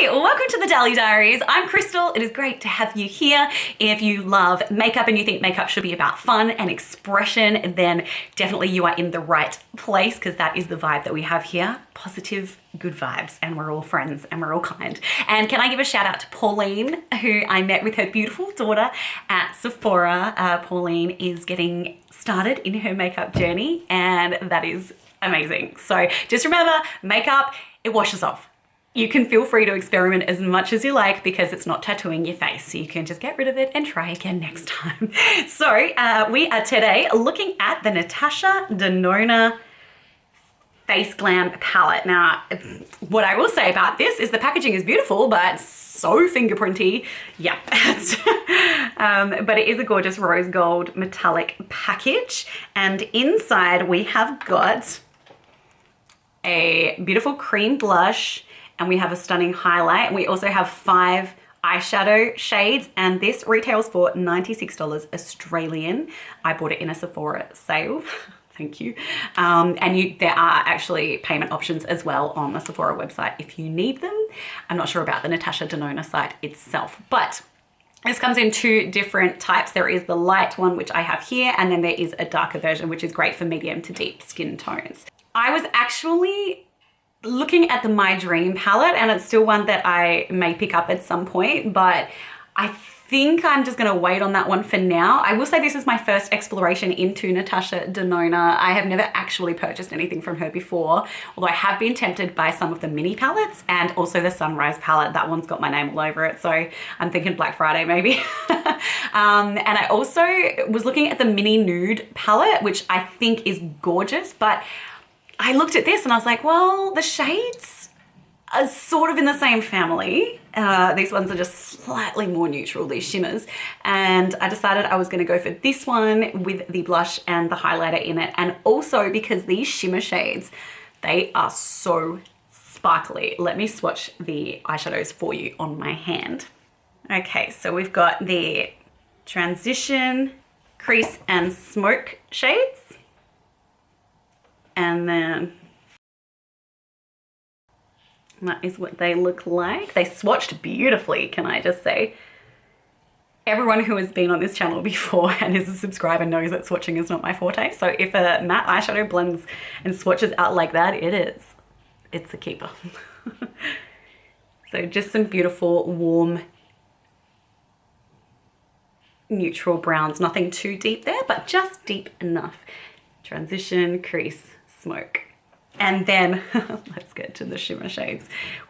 Hey, welcome to the Dally Diaries. I'm Kristel. It is great to have you here. If you love makeup and you think makeup should be about fun and expression, then definitely you are in the right place because that is the vibe that we have here. Positive, good vibes, and we're all friends and we're all kind. And can I give a shout out to Pauline, who I met with her beautiful daughter at Sephora. Pauline is getting started in her makeup journey and that is amazing. So just remember, makeup, it washes off. You can feel free to experiment as much as you like because it's not tattooing your face. So you can just get rid of it and try again next time. So we are today looking at the Natasha Denona Face Glam palette. Now, what I will say about this is the packaging is beautiful, but so fingerprinty. Yeah, but it is a gorgeous rose gold metallic package. And inside we have got a beautiful cream blush, and we have a stunning highlight. We also have 5 eyeshadow shades, and this retails for $96 Australian. I bought it in a Sephora sale. Thank you. And there are actually payment options as well on the Sephora website if you need them. I'm not sure about the Natasha Denona site itself, but this comes in 2 different types. There is the light one, which I have here, and then there is a darker version, which is great for medium to deep skin tones. I was actually looking at the My Dream palette, and it's still one that I may pick up at some point, but I think I'm just gonna wait on that one for now. I will say this is my first exploration into Natasha Denona. I have never actually purchased anything from her before, although I have been tempted by some of the mini palettes and also the Sunrise palette. That one's got my name all over it, so I'm thinking Black Friday maybe. And I also was looking at the mini nude palette, which I think is gorgeous, but I looked at this and I was like, well, the shades are sort of in the same family. These ones are just slightly more neutral, these shimmers. And I decided I was gonna go for this one with the blush and the highlighter in it. And also because these shimmer shades, they are so sparkly. Let me swatch the eyeshadows for you on my hand. Okay, so we've got the Transition, Crease, and Smoke shades. And then that is what they look like. They swatched beautifully, can I just say. Everyone who has been on this channel before and is a subscriber knows that swatching is not my forte. So if a matte eyeshadow blends and swatches out like that, it's a keeper. So just some beautiful, warm, neutral browns. Nothing too deep there, but just deep enough. Transition, Crease, Smoke. And then let's get to the shimmer shades.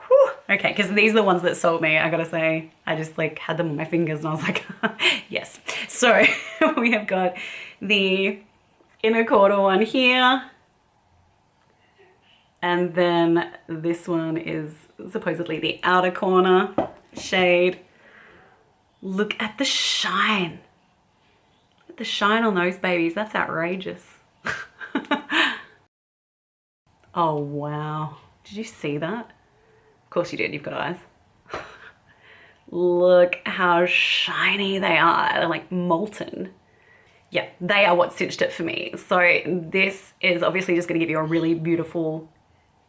Whew. Okay, because these are the ones that sold me. I gotta say, I just like had them on my fingers and I was like, yes. So we have got the inner quarter one here. And then this one is supposedly the outer corner shade. Look at the shine. Look at the shine on those babies. That's outrageous. Oh wow, did you see that? Of course you did, you've got eyes. Look how shiny they are. They're like molten. Yeah, they are what cinched it for me. So this is obviously just gonna give you a really beautiful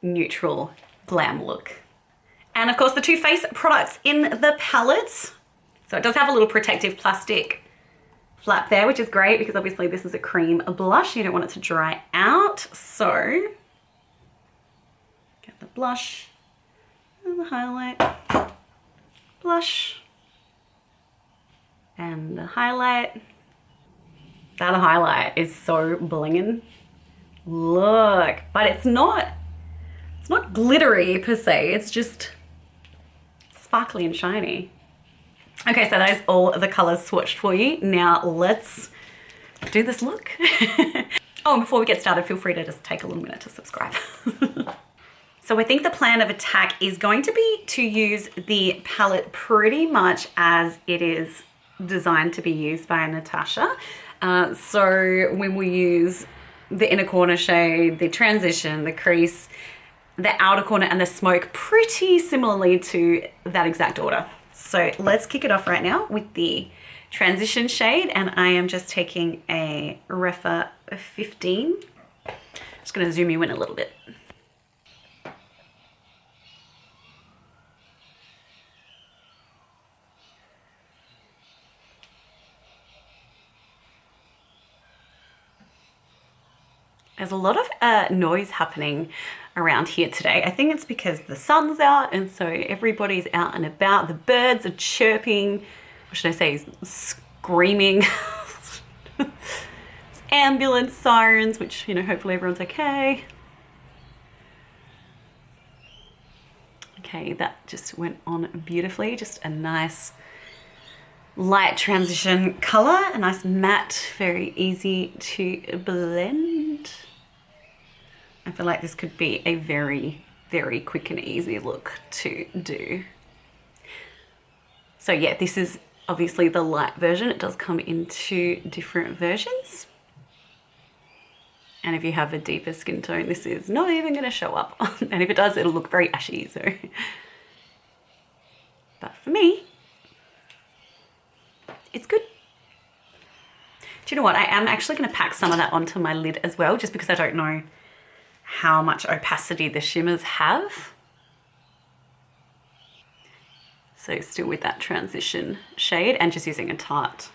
neutral glam look. And of course the 2 face products in the palette. So it does have a little protective plastic flap there, which is great because obviously this is a cream blush. You don't want it to dry out. So get the blush and the highlight, blush and the highlight. That highlight is so blingin'. Look, but it's not glittery per se. It's just sparkly and shiny. Okay, so that is all the colors swatched for you. Now let's do this look. Oh, and before we get started, feel free to just take a little minute to subscribe. So I think the plan of attack is going to be to use the palette pretty much as it is designed to be used by Natasha. So we will use the inner corner shade, the transition, the crease, the outer corner, and the smoke pretty similarly to that exact order. So let's kick it off right now with the transition shade, and I am just taking a Refa 15. Just gonna zoom you in a little bit. There's a lot of noise happening around here today. I think it's because the sun's out and so everybody's out and about. The birds are chirping, what should I say, screaming. Ambulance sirens, which, you know, hopefully everyone's okay. Okay, that just went on beautifully. Just a nice light transition color, a nice matte, very easy to blend. I feel like this could be a very, very quick and easy look to do. So yeah, this is obviously the light version. It does come in two different versions. And if you have a deeper skin tone, this is not even going to show up. And if it does, it'll look very ashy. So, but for me, it's good. Do you know what? I am actually going to pack some of that onto my lid as well, just because I don't know how much opacity the shimmers have. So still with that transition shade and just using a Tarte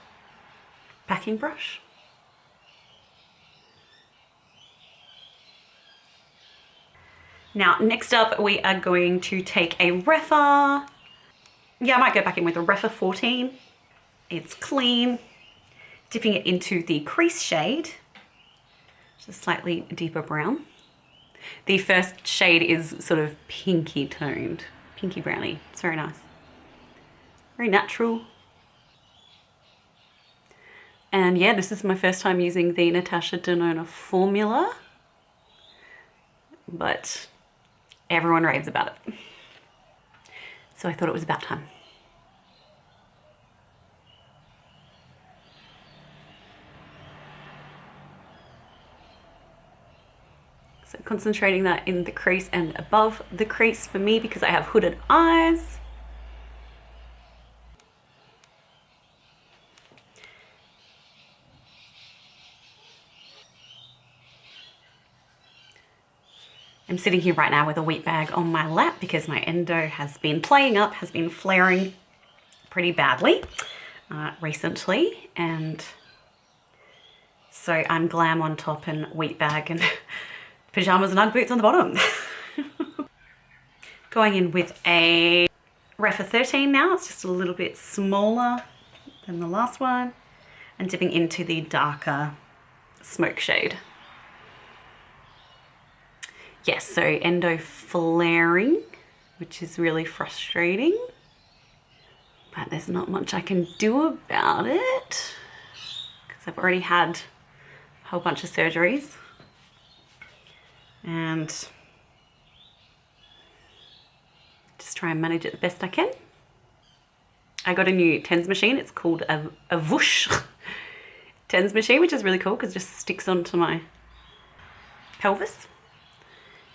packing brush. Now, next up, we are going to take a Refa. Yeah, I might go back in with a Refa 14. It's clean. Dipping it into the crease shade, which is slightly deeper brown. The first shade is sort of pinky toned, pinky browny. It's very nice. Very natural. And yeah, this is my first time using the Natasha Denona formula, but everyone raves about it. So I thought it was about time. So concentrating that in the crease and above the crease for me because I have hooded eyes. I'm sitting here right now with a wheat bag on my lap because my endo has been playing up, has been flaring pretty badly recently. And so I'm glam on top and wheat bag and pajamas and Ugg boots on the bottom. Going in with a Refa 13 now. It's just a little bit smaller than the last one. And dipping into the darker smoke shade. Yes, so endo flaring, which is really frustrating. But there's not much I can do about it because I've already had a whole bunch of surgeries. And just try and manage it the best I can. I got a new TENS machine. It's called a whoosh TENS machine, which is really cool because it just sticks onto my pelvis.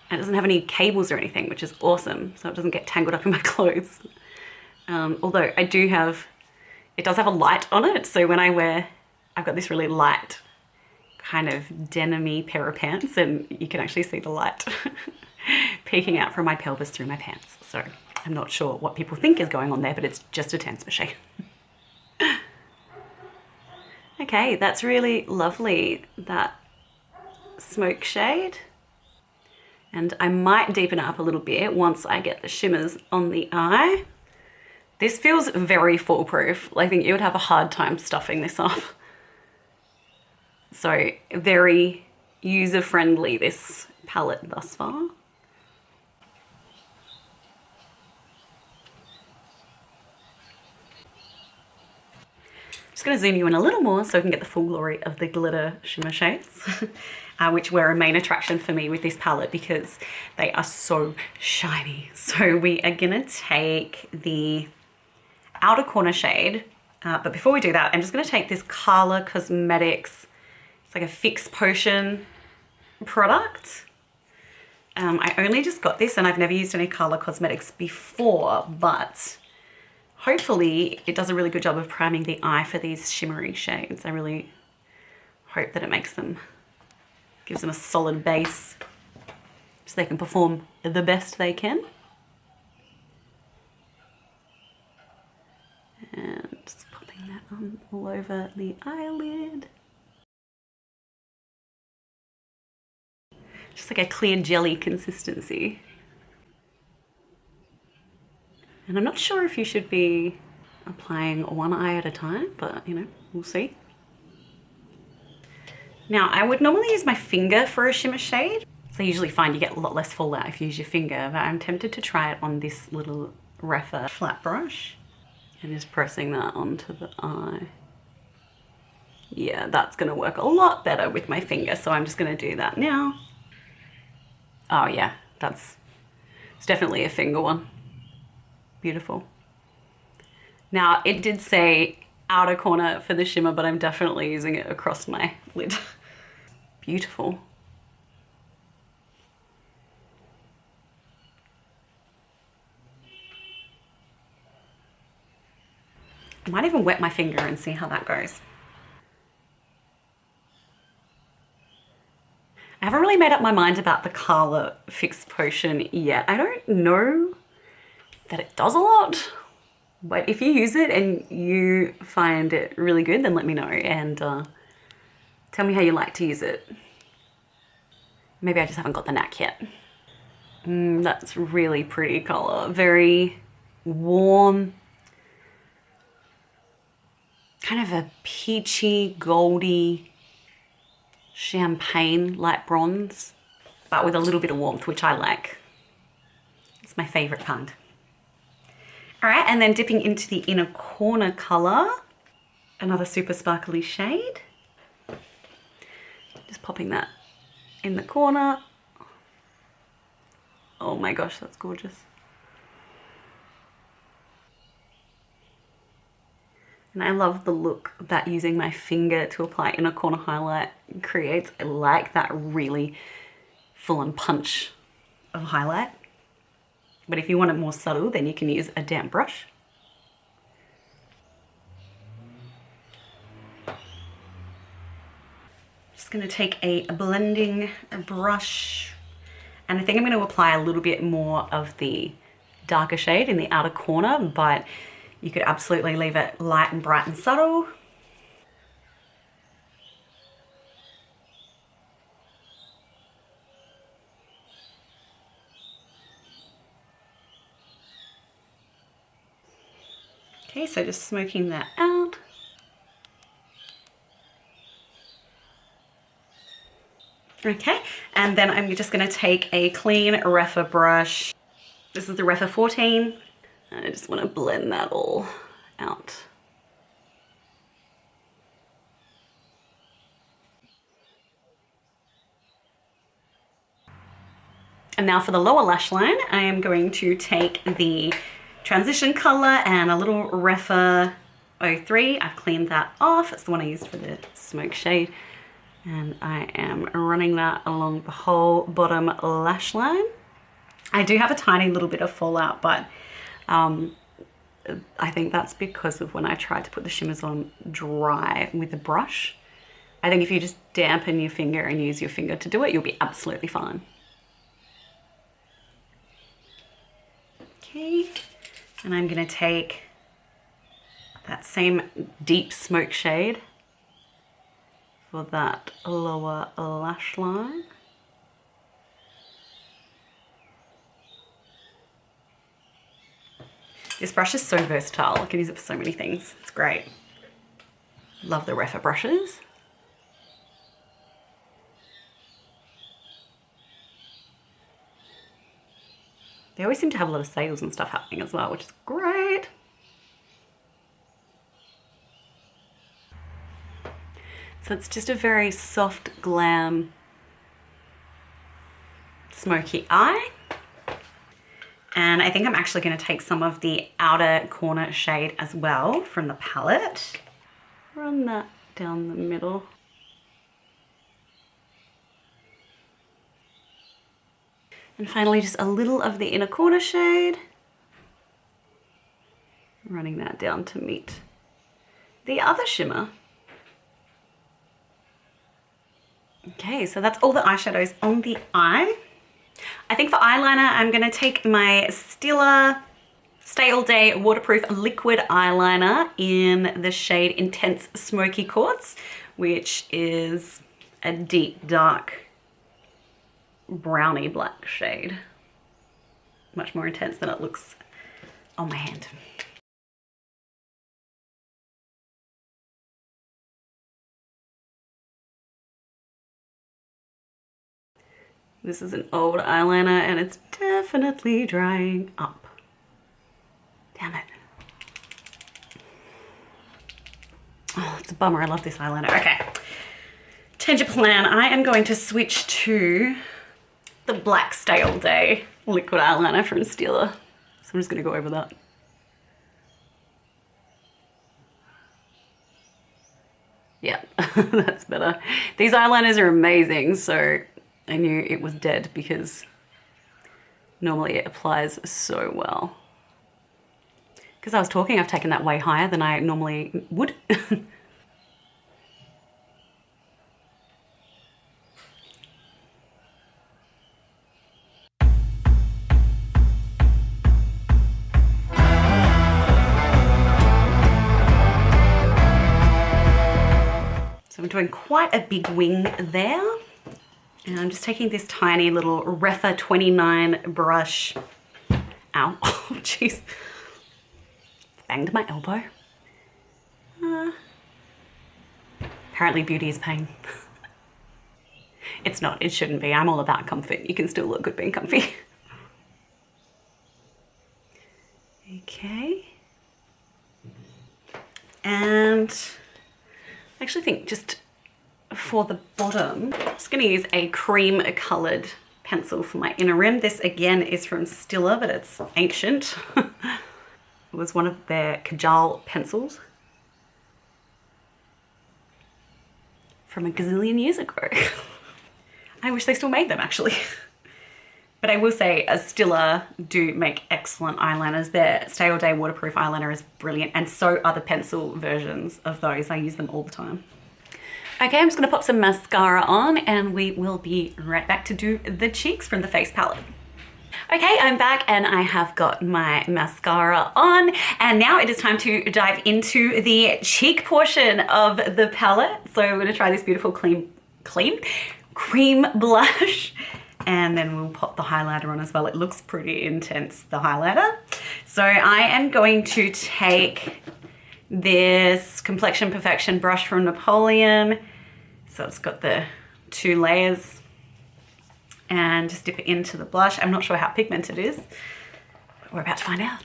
And it doesn't have any cables or anything, which is awesome. So it doesn't get tangled up in my clothes. Although I do have, it does have a light on it. So when I wear, I've got this really light kind of denim-y pair of pants and you can actually see the light peeking out from my pelvis through my pants. So I'm not sure what people think is going on there, but it's just a TENS machine. Okay, that's really lovely, that smoke shade. And I might deepen it up a little bit once I get the shimmers on the eye. This feels very foolproof. I think you would have a hard time stuffing this up. So very user-friendly, this palette thus far. Just going to zoom you in a little more so we can get the full glory of the glitter shimmer shades, which were a main attraction for me with this palette because they are so shiny. So we are going to take the outer corner shade, but before we do that, I'm just going to take this Carla Cosmetics, it's like a Fix Potion product. I only just got this and I've never used any Carla Cosmetics before, but hopefully it does a really good job of priming the eye for these shimmery shades. I really hope that it makes them, gives them a solid base so they can perform the best they can. And just popping that on all over the eyelid. It's like a clear jelly consistency. And I'm not sure if you should be applying one eye at a time, but you know, we'll see. Now, I would normally use my finger for a shimmer shade. So I usually find you get a lot less fallout if you use your finger, but I'm tempted to try it on this little Refa flat brush. And just pressing that onto the eye. Yeah, that's gonna work a lot better with my finger, so I'm just gonna do that now. Oh yeah, it's definitely a finger one. Beautiful. Now, it did say outer corner for the shimmer, but I'm definitely using it across my lid. Beautiful. I might even wet my finger and see how that goes. I haven't really made up my mind about the Color Fix Potion yet. I don't know that it does a lot, but if you use it and you find it really good, then let me know and tell me how you like to use it. Maybe I just haven't got the knack yet. That's really pretty color. Very warm, kind of a peachy, goldy, champagne light bronze, but with a little bit of warmth, which I like. It's my favorite kind. All right, and then dipping into the inner corner color, another super sparkly shade. Just popping that in the corner. Oh my gosh, that's gorgeous. And I love the look that using my finger to apply inner corner highlight creates. I like that really full-on punch of highlight. But if you want it more subtle, then you can use a damp brush. Just gonna take a blending brush, and I think I'm gonna apply a little bit more of the darker shade in the outer corner, but you could absolutely leave it light and bright and subtle. Okay, so just smoking that out. Okay, and then I'm just gonna take a clean Refa brush. This is the Refa 14. And I just wanna blend that all out. And now for the lower lash line, I am going to take the transition color and a little Refa 03. I've cleaned that off. It's the one I used for the smoke shade. And I am running that along the whole bottom lash line. I do have a tiny little bit of fallout, but I think that's because of when I tried to put the shimmers on dry with a brush. I think if you just dampen your finger and use your finger to do it, you'll be absolutely fine. Okay, and I'm gonna take that same deep smoke shade for that lower lash line. This brush is so versatile. I can use it for so many things. It's great. Love the Refa brushes. They always seem to have a lot of sales and stuff happening as well, which is great. So it's just a very soft glam smoky eye. And I think I'm actually going to take some of the outer corner shade as well from the palette. Run that down the middle. And finally, just a little of the inner corner shade. Running that down to meet the other shimmer. Okay, so that's all the eyeshadows on the eye. I think for eyeliner, I'm gonna take my Stila Stay All Day Waterproof Liquid Eyeliner in the shade Intense Smoky Quartz, which is a deep, dark brownie black shade. Much more intense than it looks on my hand. This is an old eyeliner and it's definitely drying up. Damn it. Oh, it's a bummer. I love this eyeliner. Okay. Change of plan. I am going to switch to the Black Stay All Day liquid eyeliner from Stila. So I'm just going to go over that. Yeah, that's better. These eyeliners are amazing, so I knew it was dead because normally it applies so well. Because I was talking, I've taken that way higher than I normally would. So I'm doing quite a big wing there. And I'm just taking this tiny little Refa 29 brush. Ow, oh jeez. It's banged my elbow. Apparently beauty is pain. It's not, it shouldn't be. I'm all about comfort. You can still look good being comfy. Okay. And I actually think just for the bottom, I'm just gonna use a cream colored pencil for my inner rim. This again is from Stila, but it's ancient. It was one of their Kajal pencils from a gazillion years ago. I wish they still made them actually. But I will say, Stila do make excellent eyeliners. Their Stay All Day waterproof eyeliner is brilliant, and so are the pencil versions of those. I use them all the time. Okay, I'm just gonna pop some mascara on and we will be right back to do the cheeks from the face palette. Okay, I'm back and I have got my mascara on, and now it is time to dive into the cheek portion of the palette. So we're gonna try this beautiful cream blush, and then we'll pop the highlighter on as well. It looks pretty intense, the highlighter. So I am going to take this Complexion Perfection brush from Napoleon. So it's got the 2 layers, and just dip it into the blush. I'm not sure how pigmented it is, but we're about to find out.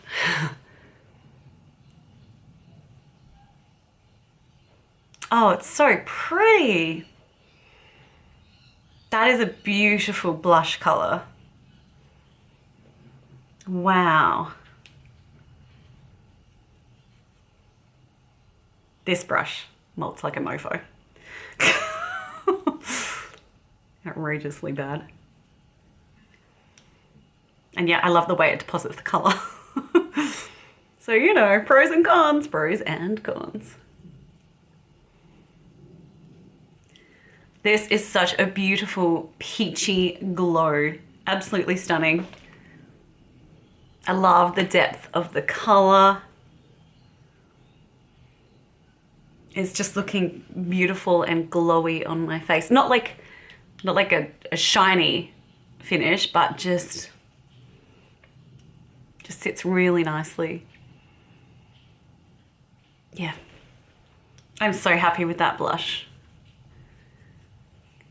Oh, it's so pretty. That is a beautiful blush color. Wow. This brush melts like a mofo. Outrageously bad. And yeah, I love the way it deposits the color. So, you know, pros and cons, pros and cons. This is such a beautiful peachy glow. Absolutely stunning. I love the depth of the color. It's just looking beautiful and glowy on my face. Not like a shiny finish, but just sits really nicely. Yeah. I'm so happy with that blush.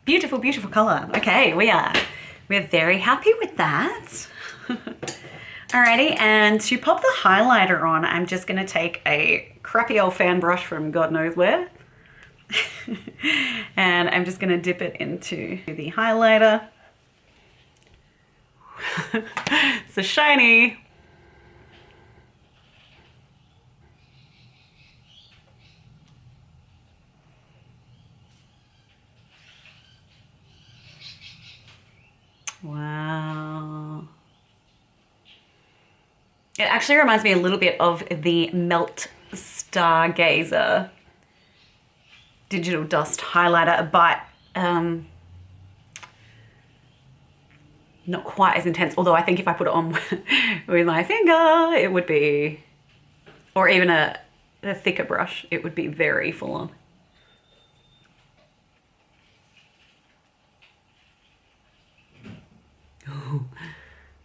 Beautiful, beautiful color. Okay, we're very happy with that. Alrighty, and to pop the highlighter on, I'm just gonna take a crappy old fan brush from God knows where. And I'm just gonna dip it into the highlighter. So shiny. Wow. It actually reminds me a little bit of the Melt Stargazer digital dust highlighter, but not quite as intense. Although I think if I put it on with my finger, it would be, or even a thicker brush, it would be very full on.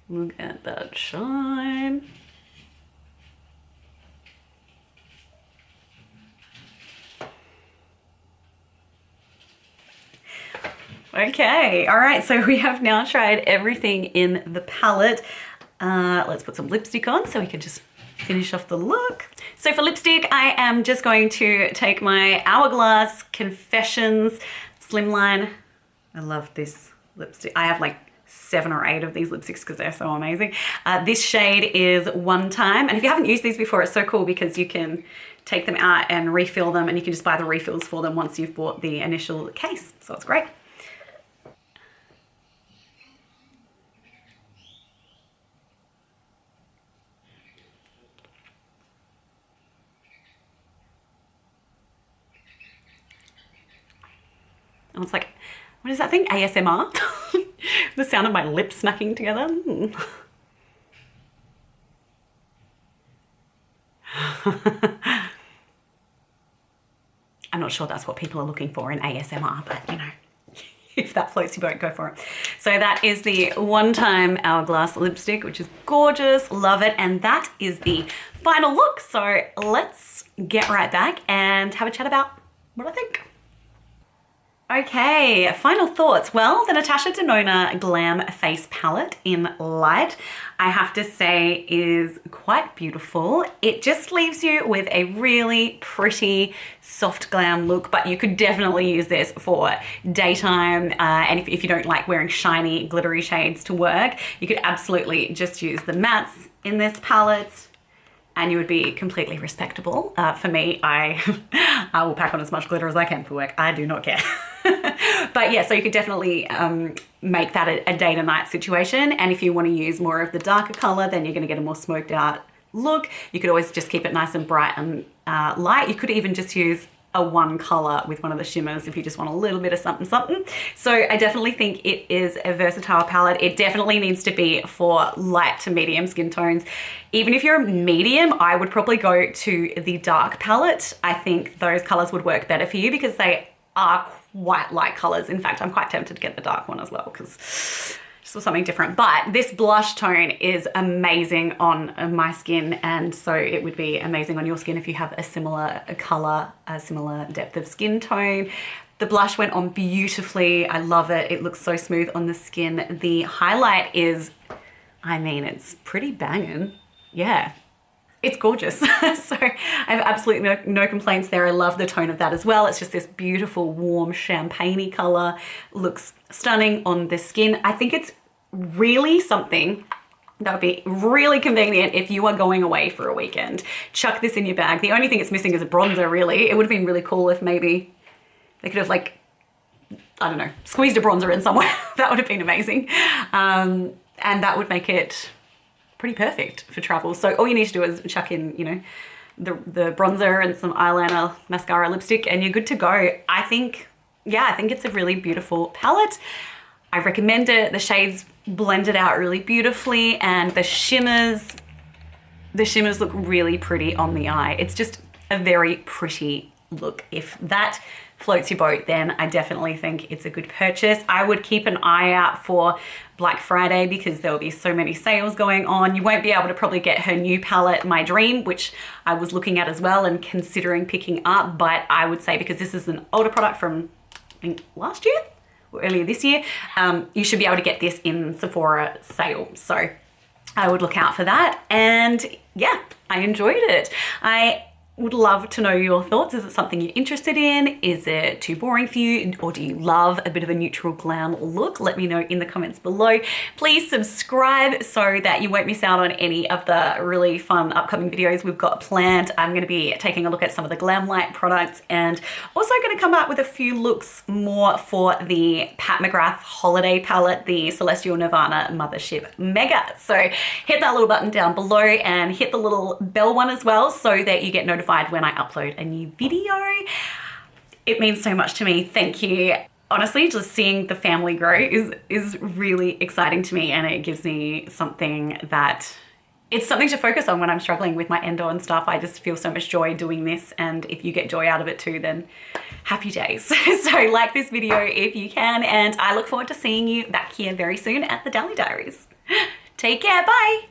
Look at that shine. Okay, all right, so we have now tried everything in the palette. Let's put some lipstick on so we can just finish off the look. So for lipstick, I am just going to take my Hourglass Confessions Slimline. I love this lipstick. I have like 7 or 8 of these lipsticks because they're so amazing. This shade is One Time, and if you haven't used these before, it's so cool because you can take them out and refill them, and you can just buy the refills for them once you've bought the initial case, so it's great. And it's like, what is that thing? ASMR? The sound of my lips smacking together. I'm not sure that's what people are looking for in ASMR, but you know, if that floats your boat, go for it. So that is the One Time Hourglass lipstick, which is gorgeous, love it. And that is the final look. So let's get right back and have a chat about what I think. Okay, final thoughts. Well, the Natasha Denona Glam Face Palette in Light, I have to say, is quite beautiful. It just leaves you with a really pretty, soft glam look, but you could definitely use this for daytime. And if you don't like wearing shiny, glittery shades to work, you could absolutely just use the mattes in this palette, and you would be completely respectable. For me, I will pack on as much glitter as I can for work. I do not care. But yeah, so you could definitely make that a day to night situation. And if you want to use more of the darker color, then you're going to get a more smoked out look. You could always just keep it nice and bright and light. You could even just use a one color with one of the shimmers if you just want a little bit of something something. So I definitely think it is a versatile palette. It definitely needs to be for light to medium skin tones. Even if you're a medium, I would probably go to the dark palette. I think those colors would work better for you because they are quite light colors. In fact, I'm quite tempted to get the dark one as well because just something different. But this blush tone is amazing on my skin, and so it would be amazing on your skin if you have a similar color, a similar depth of skin tone. The blush went on beautifully. I love it. It looks so smooth on the skin. The highlight is, I mean, it's pretty banging. Yeah. It's gorgeous. So I have absolutely no complaints there. I love the tone of that as well. It's just this beautiful, warm, champagne-y color. Looks stunning on the skin. I think it's really something that would be really convenient if you are going away for a weekend. Chuck this in your bag. The only thing it's missing is a bronzer, really. It would have been really cool if maybe they could have, like, I don't know, squeezed a bronzer in somewhere. That would have been amazing. And that would make it pretty perfect for travel. So all you need to do is chuck in, you know, the bronzer and some eyeliner, mascara, lipstick, and you're good to go. I think, yeah, I think it's a really beautiful palette. I recommend it. The shades blend it out really beautifully, and the shimmers look really pretty on the eye. It's just a very pretty look. If that floats your boat, then I definitely think it's a good purchase. I would keep an eye out for Black Friday because there will be so many sales going on. You won't be able to probably get her new palette, My Dream, which I was looking at as well and considering picking up, but I would say because this is an older product from, I think, last year or earlier this year, you should be able to get this in Sephora sale. So I would look out for that. And yeah, I enjoyed it. I would love to know your thoughts. Is it something you're interested in? Is it too boring for you? Or do you love a bit of a neutral glam look? Let me know in the comments below. Please subscribe so that you won't miss out on any of the really fun upcoming videos we've got planned. I'm going to be taking a look at some of the Glam Light products and also going to come up with a few looks more for the Pat McGrath holiday palette, the Celestial Nirvana Mothership Mega. So hit that little button down below and hit the little bell one as well so that you get notified when I upload a new video. It means so much to me. Thank you. Honestly, just seeing the family grow is really exciting to me, and it gives me something that it's something to focus on when I'm struggling with my endo and stuff. I just feel so much joy doing this, and if you get joy out of it too, then happy days. So like this video if you can, and I look forward to seeing you back here very soon at the Dally Diaries. Take care, bye!